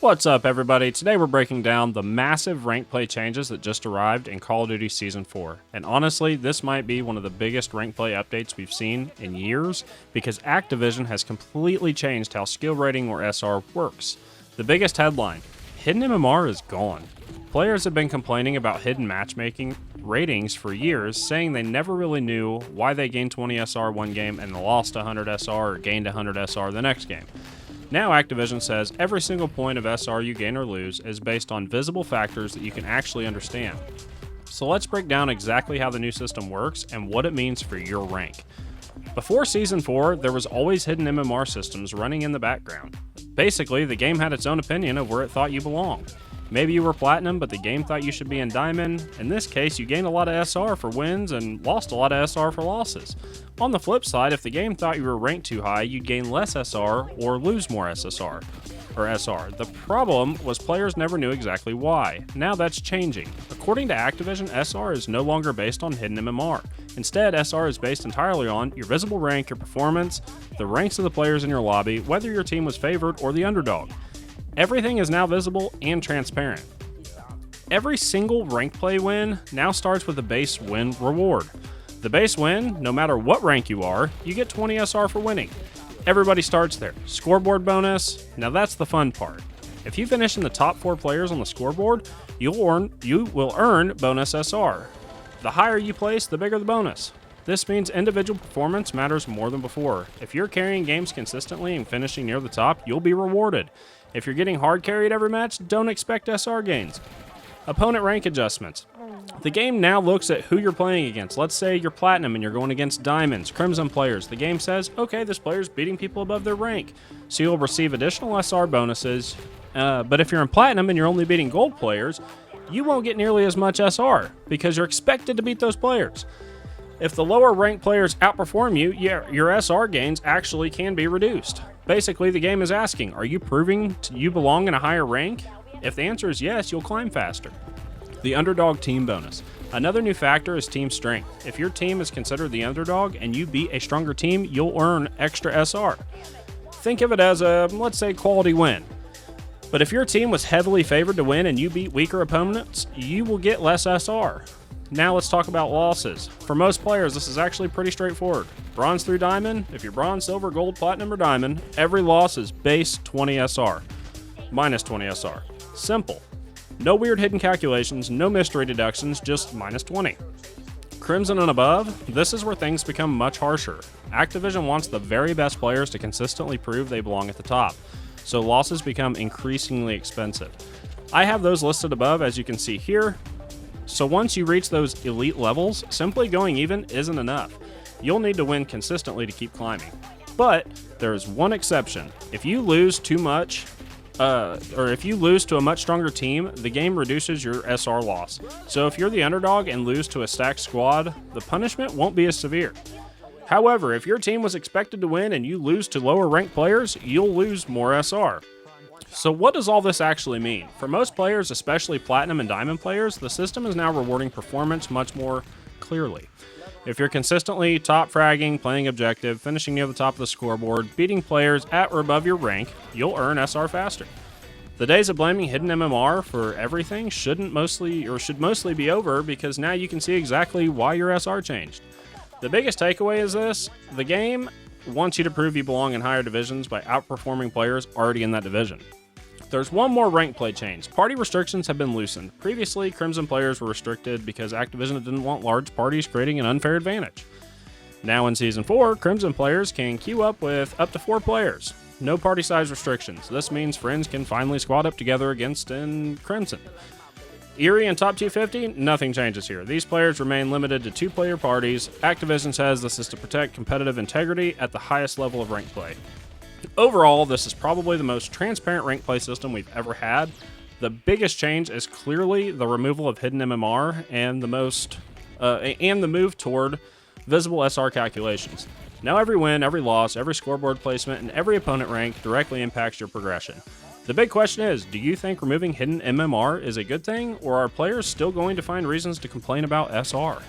What's up, everybody? Today we're breaking down the massive rank play changes that just arrived in Call of Duty Season 4. And honestly, this might be one of the biggest rank play updates we've seen in years because Activision has completely changed how skill rating or SR works. The biggest headline: Hidden MMR is gone. Players have been complaining about hidden matchmaking ratings for years, saying they never really knew why they gained 20 SR one game and lost 100 SR or gained 100 SR the next game. Now Activision says every single point of SR you gain or lose is based on visible factors that you can actually understand. So let's break down exactly how the new system works and what it means for your rank. Before Season 4, there was always hidden MMR systems running in the background. Basically, the game had its own opinion of where it thought you belonged. Maybe you were Platinum, but the game thought you should be in Diamond. In this case, you gained a lot of SR for wins and lost a lot of SR for losses. On the flip side, if the game thought you were ranked too high, you'd gain less SR or lose more SSR, or SR. The problem was players never knew exactly why. Now that's changing. According to Activision, SR is no longer based on hidden MMR. Instead, SR is based entirely on your visible rank, your performance, the ranks of the players in your lobby, whether your team was favored or the underdog. Everything is now visible and transparent. Every single rank play win now starts with a base win reward. The base win, no matter what rank you are, you get 20 SR for winning. Everybody starts there. Scoreboard bonus, now that's the fun part. If you finish in the top 4 players on the scoreboard, you will earn bonus SR. The higher you place, the bigger the bonus. This means individual performance matters more than before. If you're carrying games consistently and finishing near the top, you'll be rewarded. If you're getting hard carried every match, don't expect SR gains. Opponent rank adjustments. The game now looks at who you're playing against. Let's say you're Platinum and you're going against Diamonds, Crimson players. The game says, okay, this player's beating people above their rank, so you'll receive additional SR bonuses. But if you're in Platinum and you're only beating Gold players, you won't get nearly as much SR because you're expected to beat those players. If the lower ranked players outperform you, your SR gains actually can be reduced. Basically, the game is asking, are you proving you belong in a higher rank? If the answer is yes, you'll climb faster. The Underdog team bonus. Another new factor is team strength. If your team is considered the underdog and you beat a stronger team, you'll earn extra SR. Think of it as a, let's say, quality win. But if your team was heavily favored to win and you beat weaker opponents, you will get less SR. Now let's talk about losses. For most players, this is actually pretty straightforward. Bronze through Diamond, if you're Bronze, Silver, Gold, Platinum, or Diamond, every loss is base 20 SR, minus 20 SR. Simple. No weird hidden calculations, no mystery deductions, just minus 20. Crimson and above, this is where things become much harsher. Activision wants the very best players to consistently prove they belong at the top, so losses become increasingly expensive. I have those listed above, as you can see here. So once you reach those elite levels, simply going even isn't enough. You'll need to win consistently to keep climbing. But there is one exception. If you lose too much, or if you lose to a much stronger team, the game reduces your SR loss. So if you're the underdog and lose to a stacked squad, the punishment won't be as severe. However, if your team was expected to win and you lose to lower ranked players, you'll lose more SR. So what does all this actually mean? For most players, especially Platinum and Diamond players, the system is now rewarding performance much more clearly. If you're consistently top fragging, playing objective, finishing near the top of the scoreboard, beating players at or above your rank, you'll earn SR faster. The days of blaming hidden MMR for everything should mostly be over because now you can see exactly why your SR changed. The biggest takeaway is this: the game wants you to prove you belong in higher divisions by outperforming players already in that division. There's one more rank play change. Party restrictions have been loosened. Previously, Crimson players were restricted because Activision didn't want large parties creating an unfair advantage. Now in Season 4, Crimson players can queue up with up to 4 players. No party size restrictions. This means friends can finally squad up together against in Crimson. Eerie and Top 250, nothing changes here. These players remain limited to 2-player parties. Activision says this is to protect competitive integrity at the highest level of rank play. Overall, this is probably the most transparent rank play system we've ever had. The biggest change is clearly the removal of hidden MMR and the move toward visible SR calculations. Now every win, every loss, every scoreboard placement, and every opponent rank directly impacts your progression. The big question is, do you think removing hidden MMR is a good thing, or are players still going to find reasons to complain about SR?